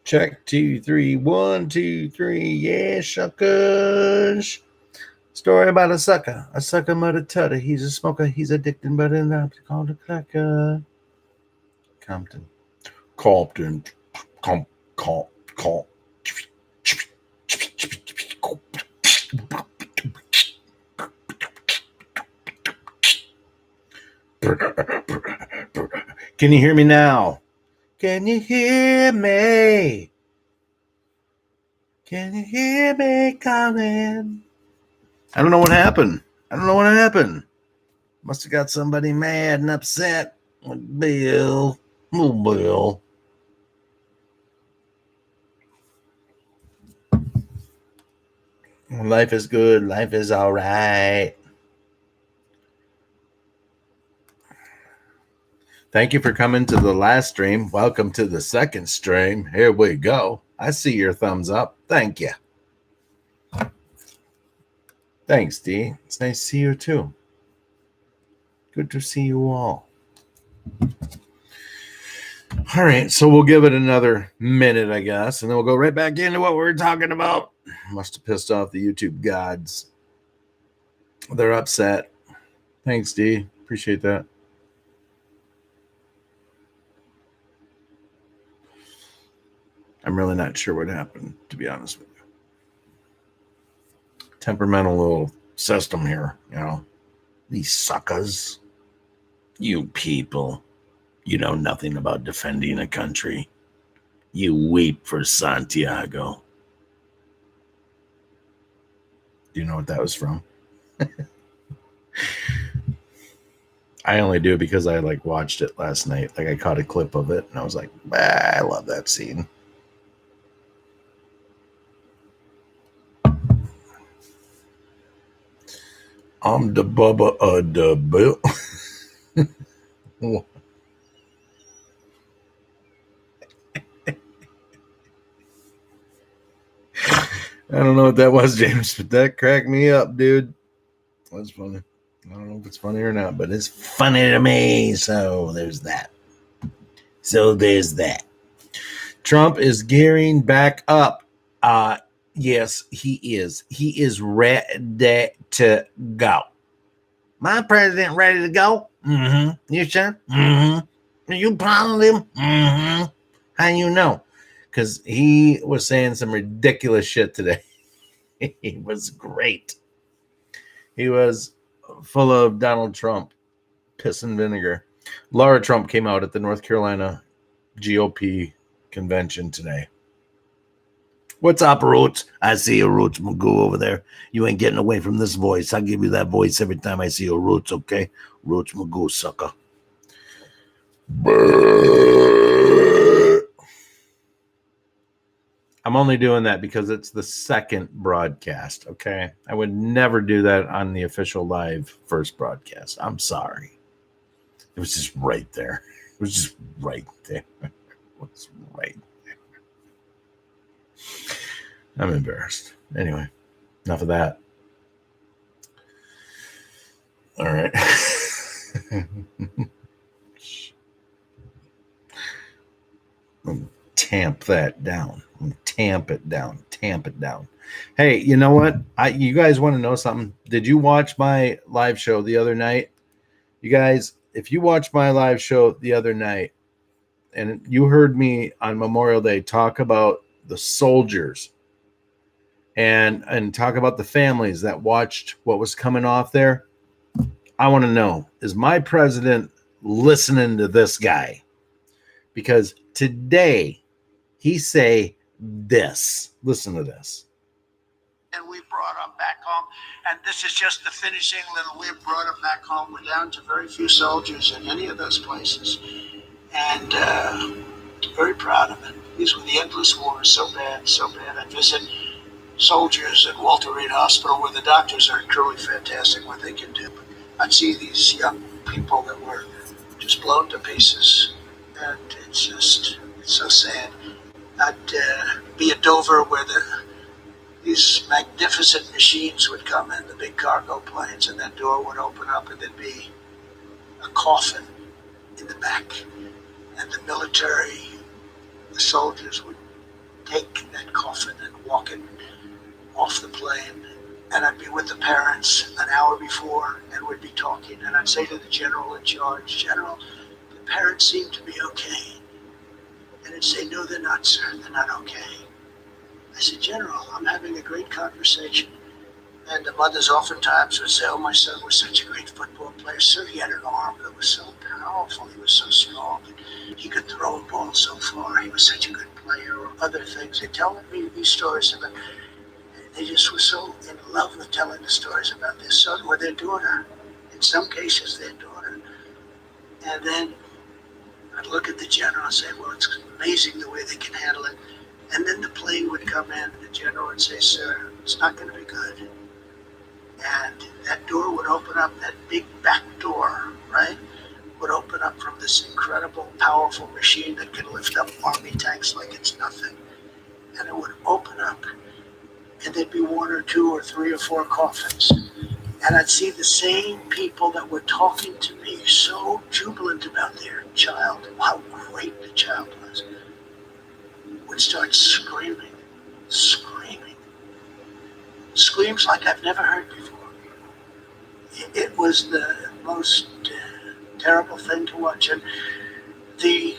Check 2, 3, 1, 2, 3. Yeah, shuckers. Story about a sucker. A sucker murder tutter. He's a smoker. He's addicted, but enough to call the cracker. Compton. Compton. Comp. Comp. Comp. Can you hear me now? Can you hear me? Can you hear me calling? I don't know what happened. Must have got somebody mad and upset with Bill. Oh, Bill. Life is good. Life is all right. Thank you for coming to the last stream. Welcome to the second stream. Here we go. I see your thumbs up. Thank you. Thanks, D. It's nice to see you too. Good to see you all. All right, so we'll give it another minute, I guess, and then we'll go right back into what we were talking about. Must have pissed off the YouTube gods. They're upset. Thanks, D. Appreciate that. I'm really not sure what happened, to be honest with you. Temperamental little system here, you know. These suckers. You people. You know nothing about defending a country. You weep for Santiago. Do you know what that was from? I only do because I watched it last night. I caught a clip of it and I was like, I love that scene. I'm the Bubba of the Bill. I don't know what that was, James, but that cracked me up, dude. That's funny. I don't know if it's funny or not, but it's funny to me. So there's that. Trump is gearing back up. Yes, he is. He is ready to go. My president ready to go? Mm-hmm. You sure? Mm-hmm. Are you proud of him? Mm-hmm. How you know? Because he was saying some ridiculous shit today. He was great. He was full of Donald Trump, piss and vinegar. Laura Trump came out at the North Carolina GOP convention today. What's up, Roots? I see you, Roots Magoo over there. You ain't getting away from this voice. I'll give you that voice every time I see you, Roots, okay? Roots Magoo, sucker. I'm only doing that because it's the second broadcast, okay? I would never do that on the official live first broadcast. I'm sorry. It was just right there. It was just right there. It was right there. I'm embarrassed. Anyway, enough of that. All right. Tamp that down. Tamp it down. Hey, you know what? You guys want to know something? Did you watch my live show the other night? You guys, if you watched my live show the other night and you heard me on Memorial Day talk about the soldiers and talk about the families that watched what was coming off there, I want to know, is my president listening to this guy? Because today he say this. Listen to this. And we brought them back home. And this is just the finishing little. We brought them back home. We're down to very few soldiers in any of those places. And very proud of it. These were the endless wars. So bad. I visit soldiers at Walter Reed Hospital where the doctors are truly fantastic what they can do. I'd see these young people that were just blown to pieces. And it's so sad. I'd be at Dover where these magnificent machines would come in, the big cargo planes, and that door would open up and there'd be a coffin in the back. And the military, the soldiers would take that coffin and walk it off the plane. And I'd be with the parents an hour before and we'd be talking. And I'd say to the general in charge, General, the parents seem to be okay. And he'd say, no, they're not, sir. They're not okay. I said, General, I'm having a great conversation. And the mothers oftentimes would say, oh, my son was such a great football player. Sir, he had an arm that was so powerful. He was so strong. He could throw a ball so far. He was such a good player, or other things. They tell me these stories about, they just were so in love with telling the stories about their son or their daughter. In some cases, their daughter. And then I'd look at the general and say, well, it's amazing the way they can handle it. And then the plane would come in and the general would say, sir, it's not going to be good. And that door would open up, that big back door, right, would open up from this incredible, powerful machine that could lift up army tanks like it's nothing. And it would open up, and there'd be one or two or three or four coffins. And I'd see the same people that were talking to me, so jubilant about their child, how great the child was, would start screaming. Screams like I've never heard before. It was the most terrible thing to watch. And the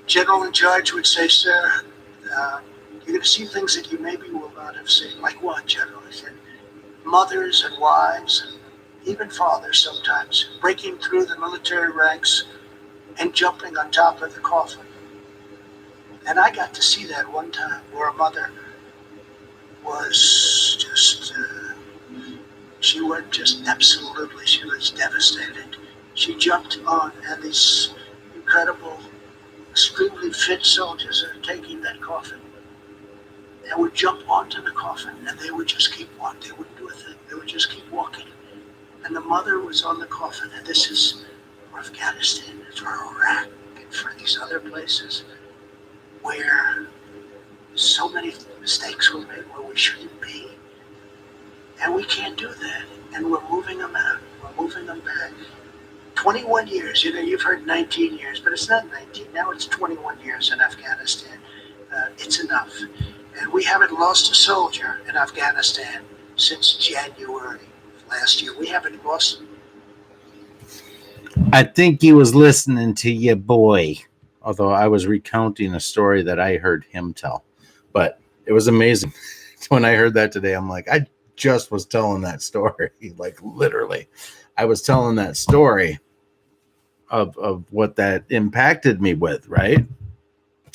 general in charge would say, sir, you're going to see things that you maybe will not have seen. Like what, General? He said, mothers and wives, and even fathers sometimes, breaking through the military ranks and jumping on top of the coffin. And I got to see that one time where a mother was just, she was just absolutely, she was devastated. She jumped on, and these incredible, extremely fit soldiers are taking that coffin. They would jump onto the coffin, and they would just keep walking. They wouldn't do a thing. They would just keep walking. And the mother was on the coffin, and this is for Afghanistan, for Iraq, and for these other places where so many mistakes were made where we shouldn't be. And we can't do that. And we're moving them out. We're moving them back. 21 years, you've heard 19 years, but it's not 19. Now it's 21 years in Afghanistan. It's enough. And we haven't lost a soldier in Afghanistan since January of last year. We haven't lost. I think he was listening to you, boy. Although I was recounting a story that I heard him tell. But it was amazing. When I heard that today, I'm like, I just was telling that story. Like, literally. I was telling that story of what that impacted me with, right?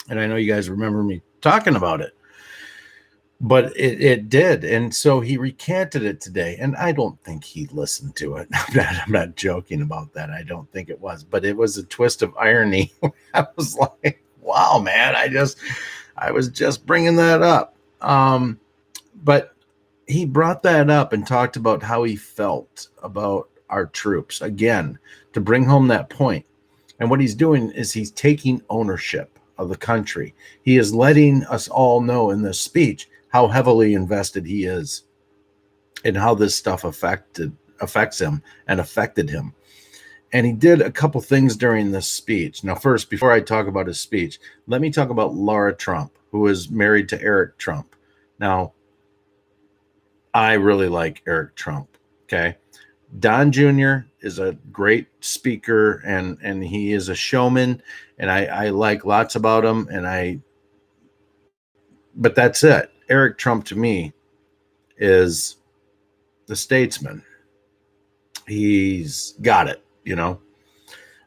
And I know you guys remember me talking about it. But it did. And so he recanted it today. And I don't think he listened to it. I'm not joking about that. I don't think it was. But it was a twist of irony. I was like, wow, man. I was just bringing that up. But he brought that up and talked about how he felt about our troops. Again, to bring home that point. And what he's doing is he's taking ownership of the country. He is letting us all know in this speech how heavily invested he is and how this stuff affects him and affected him. And he did a couple things during this speech. Now, first, before I talk about his speech, let me talk about Laura Trump, who is married to Eric Trump. Now, I really like Eric Trump, okay? Don Jr. is a great speaker, and he is a showman, and I like lots about him, but that's it. Eric Trump, to me, is the statesman. He's got it,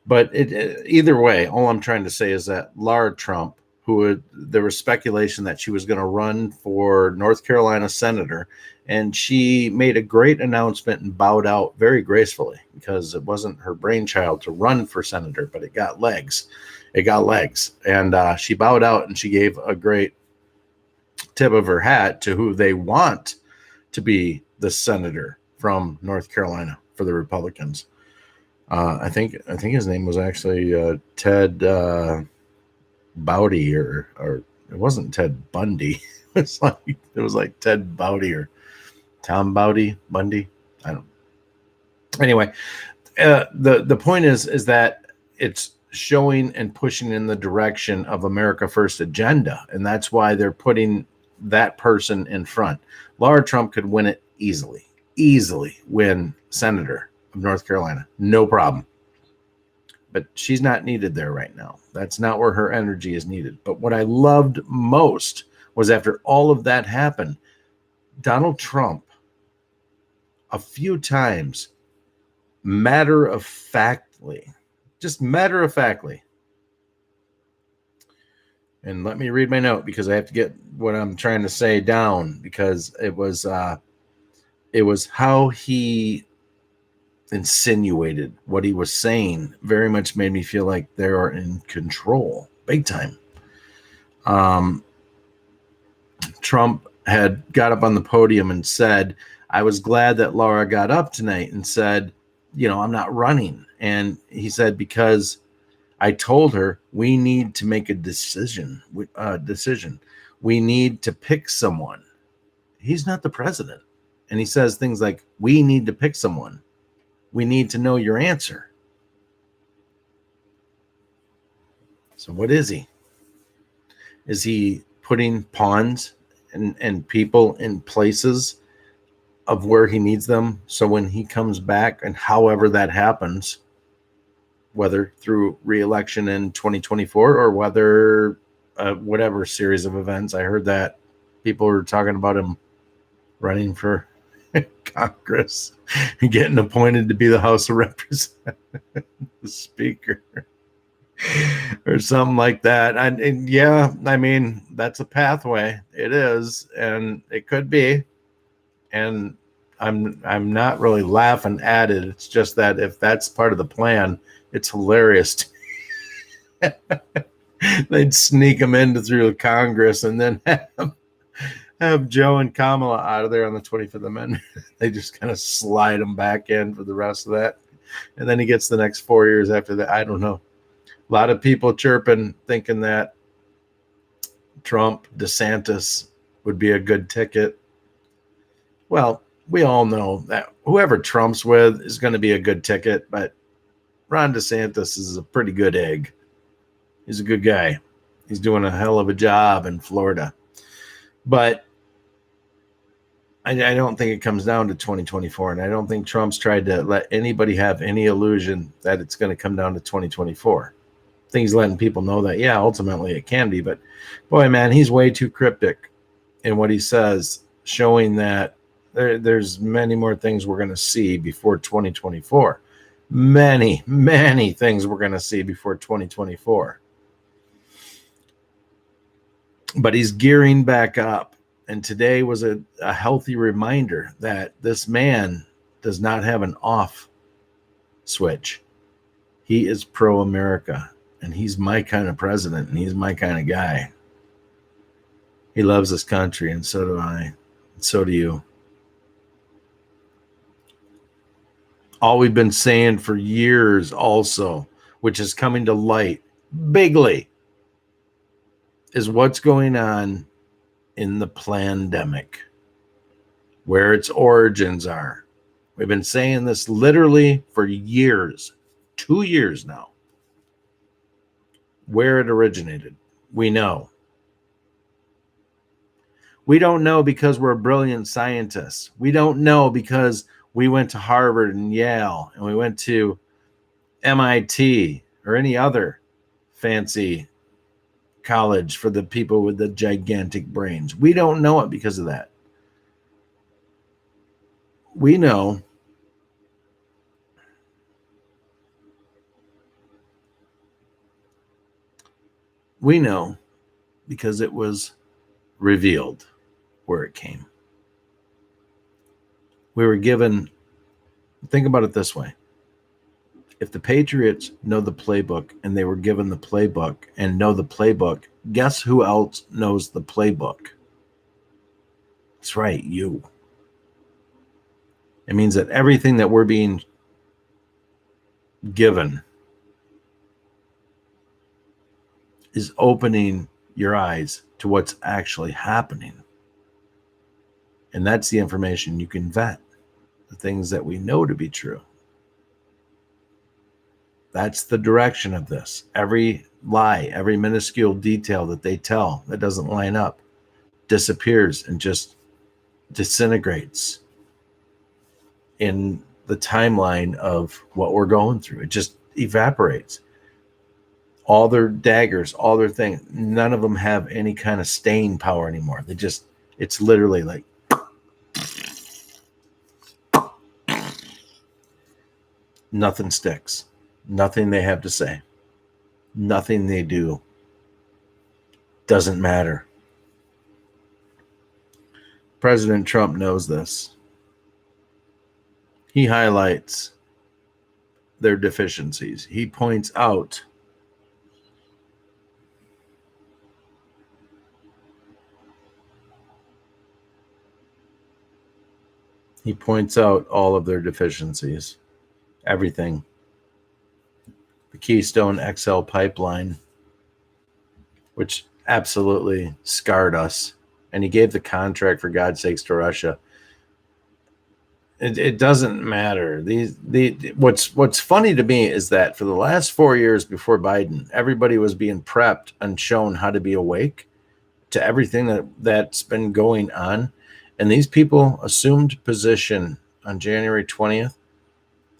But either way, all I'm trying to say is that Laura Trump, there was speculation that she was going to run for North Carolina senator, and she made a great announcement and bowed out very gracefully because it wasn't her brainchild to run for senator, but it got legs. And she bowed out, and she gave a great tip of her hat to who they want to be the senator from North Carolina for the Republicans. I think his name was actually Ted Bowdy, or it wasn't Ted Bundy. It was like Ted Bowdy or Tom Bowdy, Bundy. I don't. Anyway, the point is that showing and pushing in the direction of America First agenda. And that's why they're putting that person in front. Laura Trump could win it easily win senator of North Carolina. No problem. But she's not needed there right now. That's not where her energy is needed. But what I loved most was after all of that happened, Donald Trump, a few times, matter of factly, and let me read my note because I have to get what I'm trying to say down, because it was how he insinuated what he was saying very much made me feel like they are in control big time. Trump had got up on the podium and said, I was glad that Laura got up tonight and said, I'm not running. And he said, because I told her we need to make a decision. We need to pick someone. He's not the president. And he says things like, we need to pick someone. We need to know your answer. So what is he? Is he putting pawns and people in places of where he needs them? So when he comes back, and however that happens, whether through re-election in 2024 or whether whatever series of events, I heard that people were talking about him running for Congress and getting appointed to be the House of Representatives, the Speaker, or something like that. And yeah, I mean, that's a pathway. It is, and it could be. And I'm not really laughing at it. It's just that if that's part of the plan, it's hilarious. They'd sneak him into through Congress and then have Joe and Kamala out of there on the 25th Amendment. They just kind of slide him back in for the rest of that. And then he gets the next 4 years after that. I don't know. A lot of people chirping, thinking that Trump, DeSantis would be a good ticket. Well, we all know that whoever Trump's with is going to be a good ticket, but Ron DeSantis is a pretty good egg. He's a good guy. He's doing a hell of a job in Florida. But I don't think it comes down to 2024, and I don't think Trump's tried to let anybody have any illusion that it's going to come down to 2024. I think he's letting people know that, yeah, ultimately it can be. But, boy, man, he's way too cryptic in what he says, showing that there's many more things we're going to see before 2024. Many, many things we're going to see before 2024. But he's gearing back up. And today was a healthy reminder that this man does not have an off switch. He is pro-America, and he's my kind of president, and he's my kind of guy. He loves this country, and so do I, and so do you. All we've been saying for years also, which is coming to light bigly, is what's going on in the plandemic, where its origins are. We've been saying this literally for years, 2 years now. Where it originated, we know. We don't know because we're brilliant scientists. We don't know because we went to Harvard and Yale, and we went to MIT or any other fancy college for the people with the gigantic brains. We don't know it because of that. We know because it was revealed where it came. We were given, think about it this way. If the Patriots know the playbook and they were given the playbook and know the playbook, guess who else knows the playbook? That's right, you. It means that everything that we're being given is opening your eyes to what's actually happening. And that's the information you can vet, the things that we know to be true. That's the direction of this. Every lie, every minuscule detail that they tell that doesn't line up disappears and just disintegrates in the timeline of what we're going through. It just evaporates. All their daggers, all their things, none of them have any kind of staying power anymore. They just, it's literally like, nothing sticks. Nothing they have to say. Nothing they do doesn't matter. President Trump knows this. He highlights their deficiencies. He points out all of their deficiencies. Everything. The Keystone XL pipeline, which absolutely scarred us. And he gave the contract, for God's sakes, to Russia. It doesn't matter. What's funny to me is that for the last 4 years before Biden, everybody was being prepped and shown how to be awake to everything that's been going on. And these people assumed position on January 20th,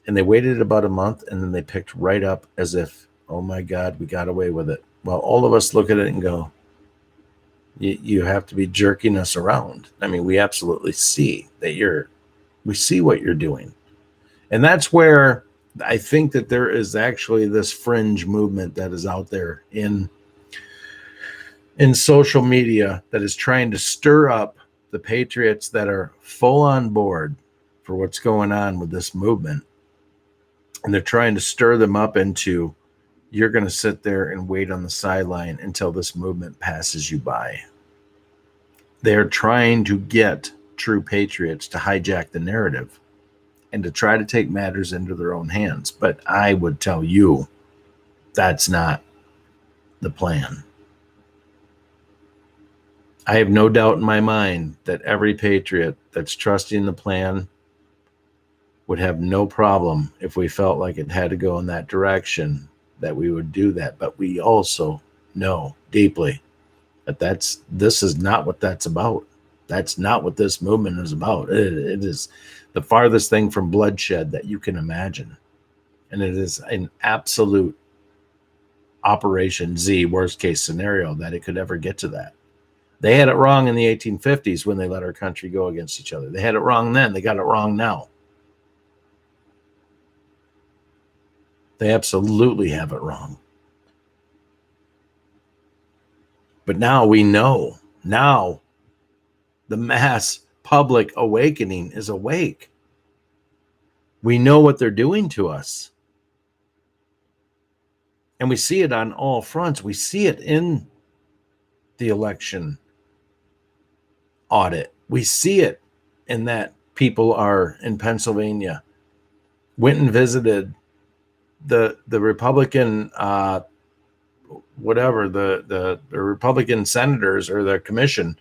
and they waited about a month, and then they picked right up as if, oh my God, we got away with it. Well, all of us look at it and go, you have to be jerking us around. I mean, we absolutely see that we see what you're doing. And that's where I think that there is actually this fringe movement that is out there in social media that is trying to stir up the patriots that are full on board for what's going on with this movement. And they're trying to stir them up into, you're going to sit there and wait on the sideline until this movement passes you by. They're trying to get true patriots to hijack the narrative and to try to take matters into their own hands. But I would tell you, that's not the plan. I have no doubt in my mind that every patriot that's trusting the plan would have no problem if we felt like it had to go in that direction, that we would do that. But we also know deeply that this is not what that's about. That's not what this movement is about. It is the farthest thing from bloodshed that you can imagine. And it is an absolute Operation Z, worst case scenario, that it could ever get to that. They had it wrong in the 1850s when they let our country go against each other. They had it wrong then. They got it wrong now. They absolutely have it wrong. But now we know. Now the mass public awakening is awake. We know what they're doing to us. And we see it on all fronts. We see it in the election audit. We see it in that people are in Pennsylvania, went and visited the Republican the Republican senators or the commission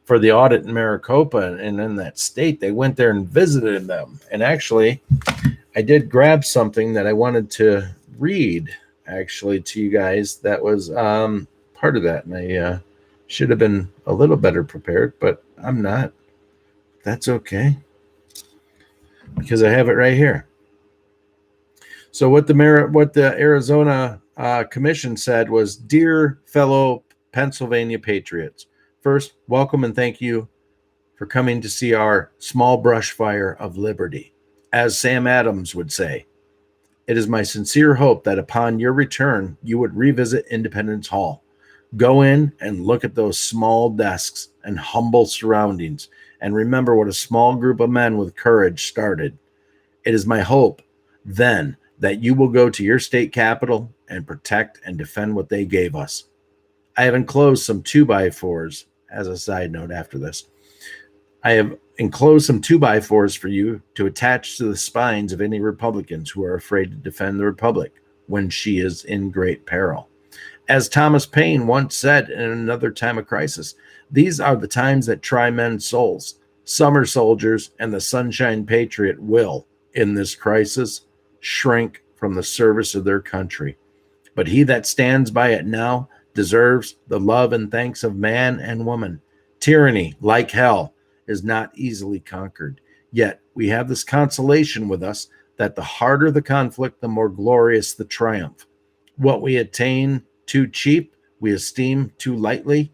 for the audit in Maricopa and in that state. They went there and visited them. And actually, I did grab something that I wanted to read actually to you guys that was part of that. And I should have been a little better prepared, but I'm not. That's okay, because I have it right here. So what the Arizona commission said was, dear fellow Pennsylvania patriots, first, welcome and thank you for coming to see our small brush fire of liberty. As Sam Adams would say, it is my sincere hope that upon your return, you would revisit Independence Hall. Go in and look at those small desks and humble surroundings and remember what a small group of men with courage started. It is my hope then that you will go to your state capital and protect and defend what they gave us. I have enclosed some 2x4s as a side note after this. I have enclosed some 2x4s for you to attach to the spines of any Republicans who are afraid to defend the Republic when she is in great peril. As Thomas Paine once said in another time of crisis, these are the times that try men's souls. Summer soldiers and the sunshine patriot will, in this crisis, shrink from the service of their country. But he that stands by it now deserves the love and thanks of man and woman. Tyranny, like hell, is not easily conquered. Yet we have this consolation with us that the harder the conflict, the more glorious the triumph. What we attain too cheap, we esteem too lightly.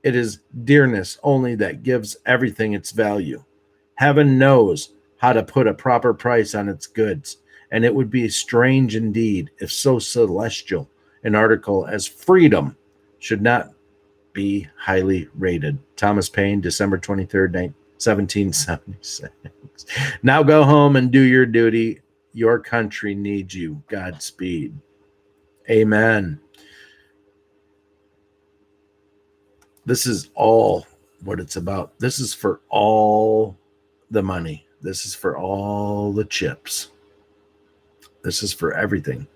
It is dearness only that gives everything its value. Heaven knows how to put a proper price on its goods, and it would be strange indeed if so celestial an article as freedom should not be highly rated. Thomas Paine, December 23rd, 1776. Now go home and do your duty. Your country needs you. Godspeed. Amen. This is all what it's about. This is for all the money. This is for all the chips. This is for everything.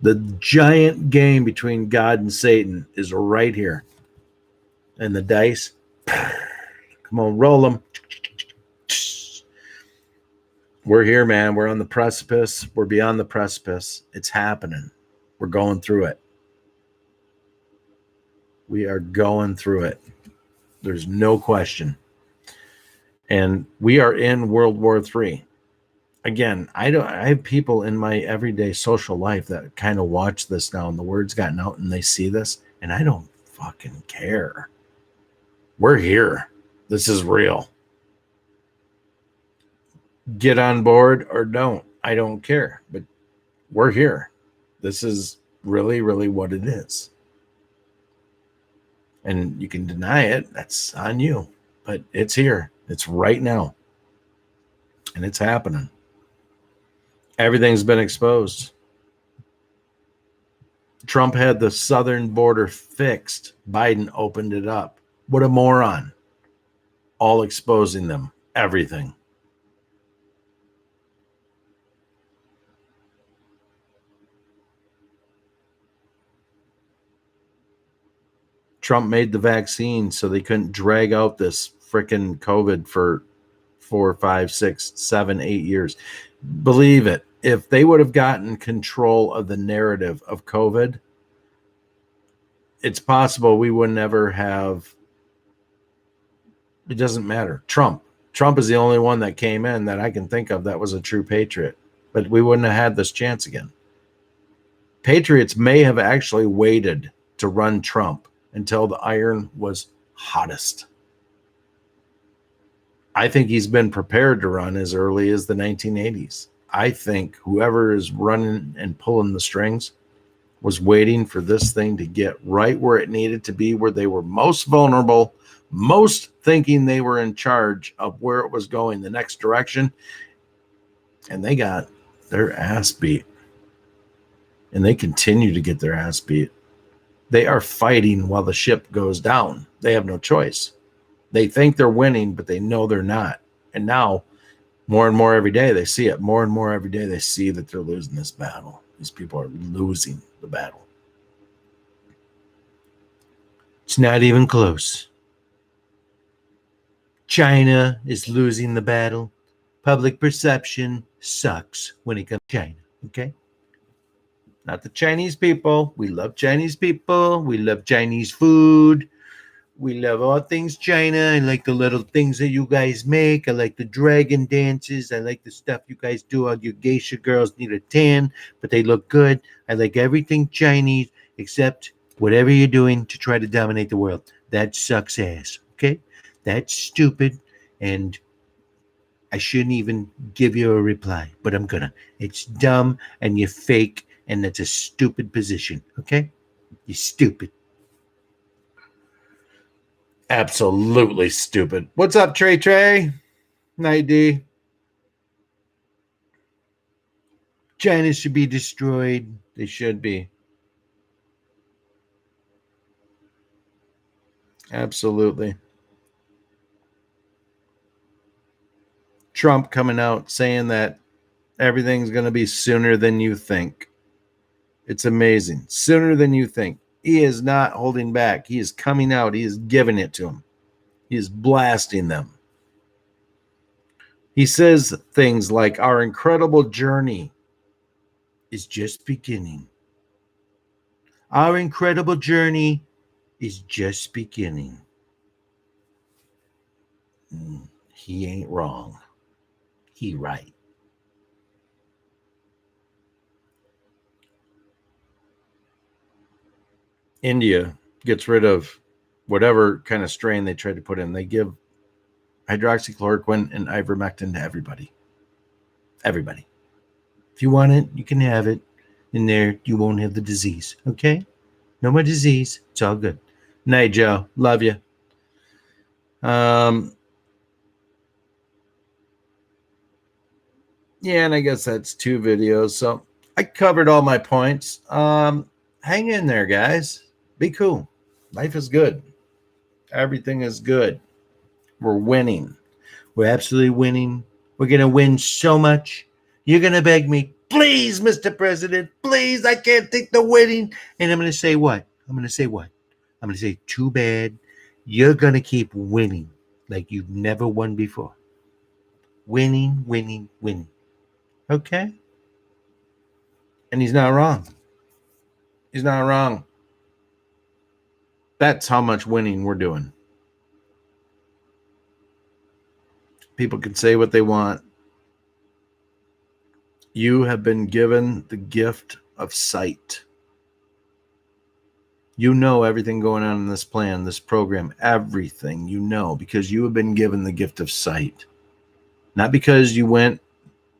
The giant game between God and Satan is right here. And the dice, come on, roll them. We're here, man. We're on the precipice. We're beyond the precipice. It's happening. We're going through it. We are going through it. There's no question. And we are in World War III. Again, I have people in my everyday social life that kind of watch this now, and the word's gotten out and they see this, and I don't fucking care. We're here. This is real. Get on board or don't. I don't care. But we're here. This is really, really what it is. And you can deny it. That's on you. But it's here. It's right now. And it's happening. Everything's been exposed. Trump had the southern border fixed. Biden opened it up. What a moron. All exposing them. Everything. Trump made the vaccine so they couldn't drag out this frickin' COVID for 4, 5, 6, 7, 8 years. Believe it. If they would have gotten control of the narrative of COVID, it's possible we would never have. It doesn't matter. Trump is the only one that came in that I can think of that was a true patriot. But we wouldn't have had this chance again. Patriots may have actually waited to run Trump until the iron was hottest. I think he's been prepared to run as early as the 1980s. I think whoever is running and pulling the strings was waiting for this thing to get right where it needed to be, where they were most vulnerable, most thinking they were in charge of where it was going, the next direction. And they got their ass beat. And they continue to get their ass beat. They are fighting while the ship goes down. They have no choice. They think they're winning, but they know they're not. And now, more and more every day, they see it. More and more every day, they see that they're losing this battle. These people are losing the battle. It's not even close. China is losing the battle. Public perception sucks when it comes to China, okay? Not the Chinese people. We love Chinese people. We love Chinese food. We love all things China. I like the little things that you guys make. I like the dragon dances. I like the stuff you guys do. All your geisha girls need a tan, but they look good. I like everything Chinese except whatever you're doing to try to dominate the world. That sucks ass, okay? That's stupid, and I shouldn't even give you a reply, but I'm gonna. It's dumb, and you're fake, and that's a stupid position, okay? You're stupid. Absolutely stupid. What's up, Trey? Night D. China should be destroyed. They should be. Absolutely. Trump coming out saying that everything's going to be sooner than you think. It's amazing. Sooner than you think. He is not holding back. He is coming out. He is giving it to them. He is blasting them. He says things like our incredible journey is just beginning. Our incredible journey is just beginning. He ain't wrong. He right. India gets rid of whatever kind of strain they tried to put in. They give hydroxychloroquine and ivermectin to everybody. Everybody. If you want it, you can have it. In there, you won't have the disease. Okay? No more disease. It's all good. Night, Joe. Love you. Yeah, and I guess that's 2 videos. So I covered all my points. Hang in there, guys. Be cool. Life is good. Everything is good. We're winning. We're absolutely winning. We're going to win so much. You're going to beg me, please, Mr. President, please, I can't take the winning. And I'm going to say what? I'm going to say, too bad. You're going to keep winning like you've never won before. Winning, winning, winning. Okay? And he's not wrong. He's not wrong. That's how much winning we're doing. People can say what they want. You have been given the gift of sight. You know everything going on in this plan, this program, everything you know, because you have been given the gift of sight. Not because you went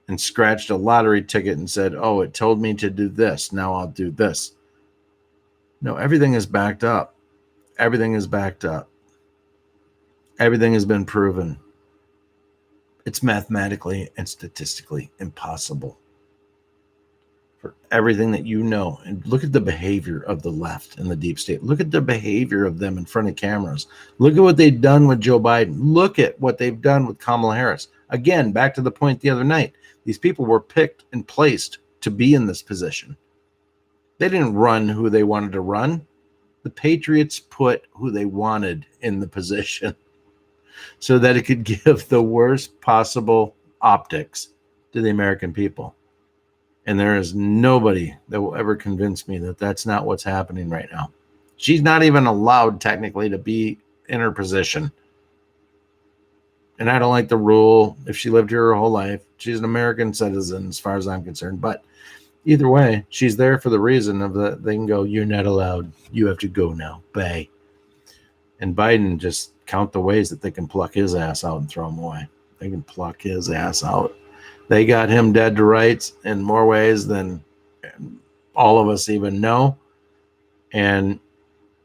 and scratched a lottery ticket and said, oh, it told me to do this. Now I'll do this. No, everything is backed up. Everything is backed up. Everything has been proven. It's mathematically and statistically impossible for everything that you know. And look at the behavior of the left and the deep state. Look at the behavior of them in front of cameras. Look at what they've done with Joe Biden. Look at what they've done with Kamala Harris. Again, back to the point the other night. These people were picked and placed to be in this position. They didn't run who they wanted to run. The Patriots put who they wanted in the position so that it could give the worst possible optics to the American people. And there is nobody that will ever convince me that that's not what's happening right now. She's not even allowed technically to be in her position. And I don't like the rule. If she lived here her whole life, she's an American citizen as far as I'm concerned. But either way, she's there for the reason of they can go, you're not allowed. You have to go now. Bye. And Biden just count the ways that they can pluck his ass out and throw him away. They can pluck his ass out. They got him dead to rights in more ways than all of us even know. And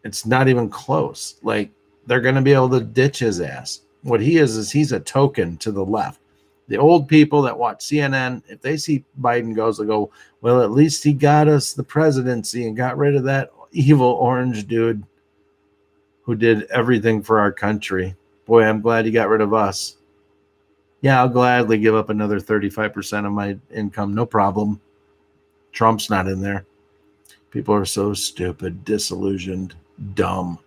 it's not even close. Like, they're going to be able to ditch his ass. What he is he's a token to the left. The old people that watch CNN, if they see Biden goes, they go, well, at least he got us the presidency and got rid of that evil orange dude who did everything for our country. Boy, I'm glad he got rid of us. Yeah, I'll gladly give up another 35% of my income. No problem. Trump's not in there. People are so stupid, disillusioned, dumb.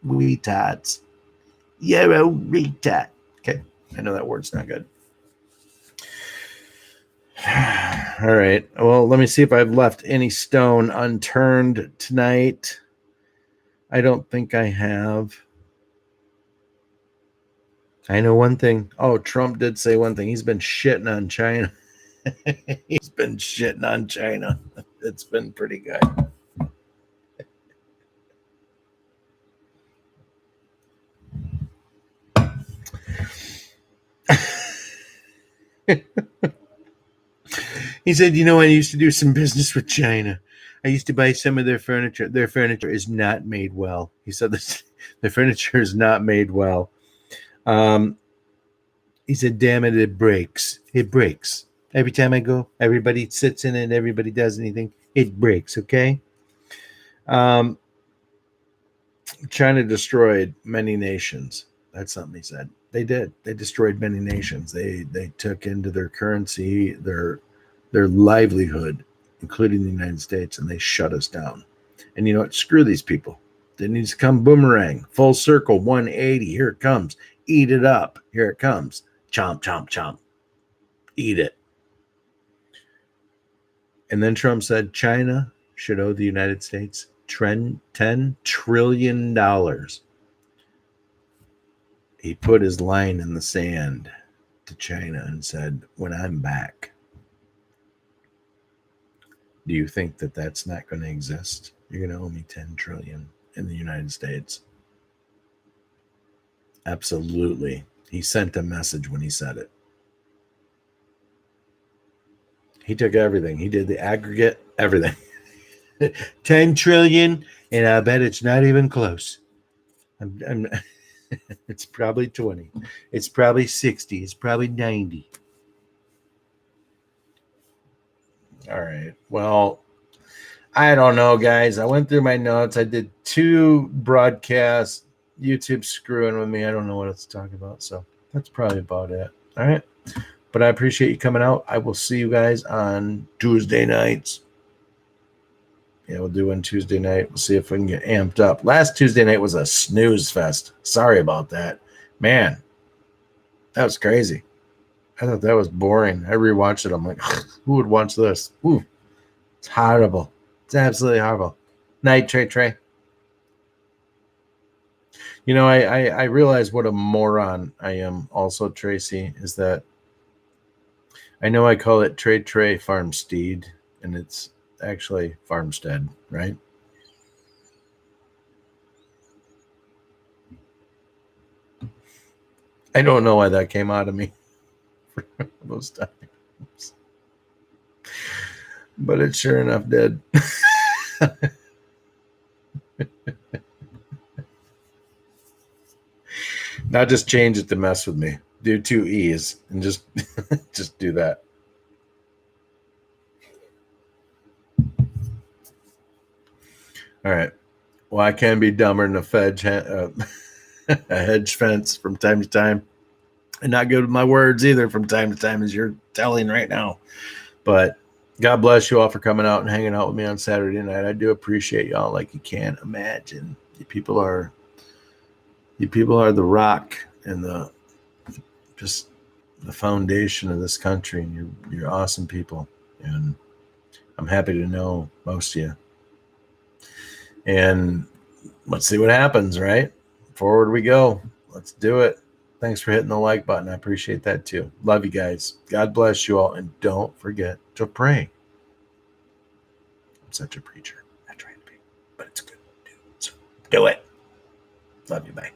Retards. You're a retard. Okay, I know that word's not good. All right. Well, let me see if I've left any stone unturned tonight. I don't think I have. I know one thing. Oh, Trump did say one thing. He's been shitting on China. He's been shitting on China. It's been pretty good. He said, you know, I used to do some business with China. I used to buy some of their furniture. Their furniture is not made well. He said this, their furniture is not made well. He said, damn it, it breaks. It breaks. Every time I go, everybody sits in it, everybody does anything. It breaks, okay? China destroyed many nations. That's something he said. They did. They destroyed many nations. They took into their currency, their livelihood, including the United States, and they shut us down. And you know what? Screw these people. They need to come boomerang, full circle, 180. Here it comes. Eat it up. Here it comes. Chomp, chomp, chomp. Eat it. And then Trump said China should owe the United States $10 trillion. He put his line in the sand to China and said, when I'm back. Do you think that that's not going to exist? You're going to owe me 10 trillion in the United States. Absolutely. He sent a message when he said it. He took everything. He did the aggregate, everything. 10 trillion, and I bet it's not even close. It's probably 20. It's probably 60. It's probably 90. All right. Well, I don't know, guys. I went through my notes. I did 2 broadcasts. YouTube screwing with me. I don't know what it's talking about. So that's probably about it. All right. But I appreciate you coming out. I will see you guys on Tuesday nights. Yeah, we'll do one Tuesday night. We'll see if we can get amped up. Last Tuesday night was a snooze fest. Sorry about that. Man, that was crazy. I thought that was boring. I rewatched it. I'm like, who would watch this? Ooh, it's horrible. It's absolutely horrible. Night, Trey. You know, I realize what a moron I am also, Tracy, is that I know I call it Trey Farmstead, and it's actually Farmstead, right? I don't know why that came out of me for those times. But it sure enough did. Now just change it to mess with me. Do 2 E's and just just do that. All right. Well, I can be dumber than a hedge fence from time to time. And not good with my words either from time to time, as you're telling right now. But God bless you all for coming out and hanging out with me on Saturday night. I do appreciate y'all like you can't imagine. You people are the rock and the foundation of this country, and you're awesome people. And I'm happy to know most of you. And let's see what happens, right? Forward we go. Let's do it. Thanks for hitting the like button. I appreciate that too. Love you guys. God bless you all. And don't forget to pray. I'm such a preacher. I try to be, but it's good to do. So do it. Love you. Bye.